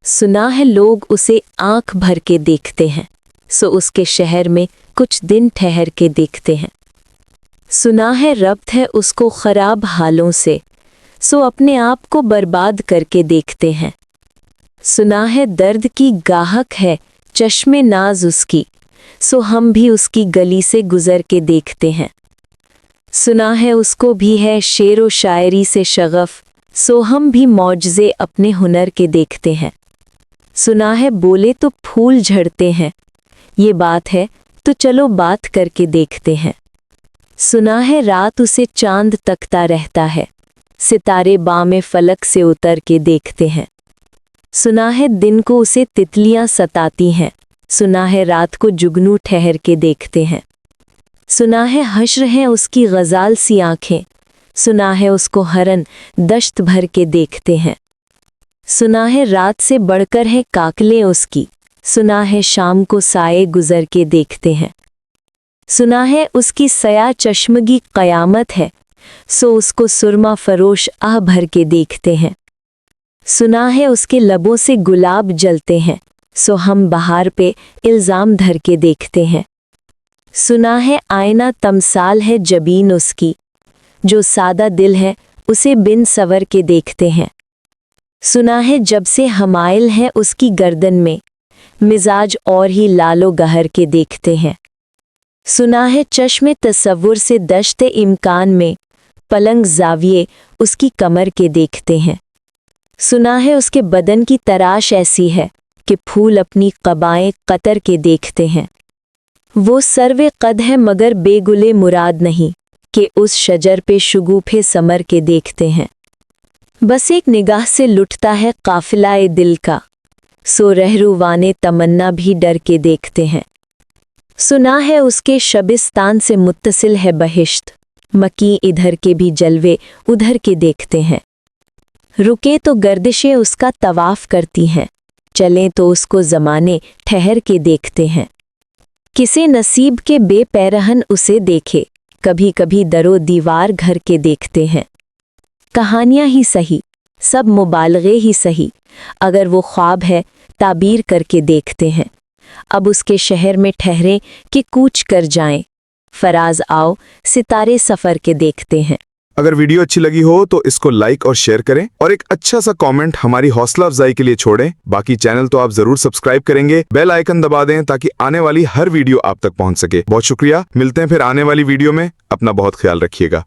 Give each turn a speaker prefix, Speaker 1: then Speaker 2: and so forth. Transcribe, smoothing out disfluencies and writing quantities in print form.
Speaker 1: सुना है लोग उसे आंख भर के देखते हैं, सो उसके शहर में कुछ दिन ठहर के देखते हैं। सुना है रब्त है उसको खराब हालों से, सो अपने आप को बर्बाद करके देखते हैं। सुना है दर्द की गाहक है चश्मे नाज उसकी, सो हम भी उसकी गली से गुजर के देखते हैं। सुना है उसको भी है शेरो शायरी से शगफ, सो हम भी मौजज़े अपने हुनर के देखते हैं। सुना है बोले तो फूल झड़ते हैं, ये बात है तो चलो बात करके देखते हैं। सुना है रात उसे चांद तकता रहता है, सितारे बामे फलक से उतर के देखते हैं। सुना है दिन को उसे तितलियां सताती हैं, सुना है रात को जुगनू ठहर के देखते हैं। सुना है हश्र हैं उसकी गज़ाल सी आँखें, सुना है उसको हरन दश्त भर के देखते हैं। सुना है रात से बढ़कर है काकले उसकी, सुना है शाम को साए गुजर के देखते हैं। सुना है उसकी सया चश्मगी क़यामत है, सो उसको सुरमा फरोश आह भर के देखते हैं। सुना है उसके लबों से गुलाब जलते हैं, सो हम बहार पे इल्ज़ाम धर के देखते हैं। सुना है आईना तमसाल है जबीन उसकी, जो सादा दिल है उसे बिन सवर के देखते हैं। सुना है जब से हमाइल है उसकी गर्दन में, मिजाज और ही लालो गहर के देखते हैं। सुना है चश्मे तसव्वुर से दश्ते इम्कान में, पलंग जाविये उसकी कमर के देखते हैं। सुना है उसके बदन की तराश ऐसी है कि फूल अपनी क़बाएं कतर के देखते हैं। वो सर्वे कद है मगर बेगुले मुराद नहीं, कि उस शजर पे शुगुफे समर के देखते हैं। बस एक निगाह से लुटता है काफिलाए दिल का, सो रहरुवाने तमन्ना भी डर के देखते हैं। सुना है उसके शबिस्तान से मुत्तसिल है बहिश्त, मकी इधर के भी जलवे उधर के देखते हैं। रुके तो गर्दिशें उसका तवाफ करती हैं, चलें तो उसको ज़माने ठहर के देखते हैं। किसे नसीब के बेपैरहन उसे देखे, कभी कभी दरो दीवार घर के देखते हैं। कहानियाँ ही सही, सब मुबालगे ही सही, अगर वो ख्वाब है ताबीर करके देखते हैं। अब उसके शहर में ठहरें कि कूच कर जाएं, फराज आओ सितारे सफ़र के देखते हैं।
Speaker 2: अगर वीडियो अच्छी लगी हो तो इसको लाइक और शेयर करें और एक अच्छा सा कमेंट हमारी हौसला अफजाई के लिए छोड़ें। बाकी चैनल तो आप जरूर सब्सक्राइब करेंगे, बेल आइकन दबा दें ताकि आने वाली हर वीडियो आप तक पहुंच सके। बहुत शुक्रिया, मिलते हैं फिर आने वाली वीडियो में। अपना बहुत ख्याल रखिएगा।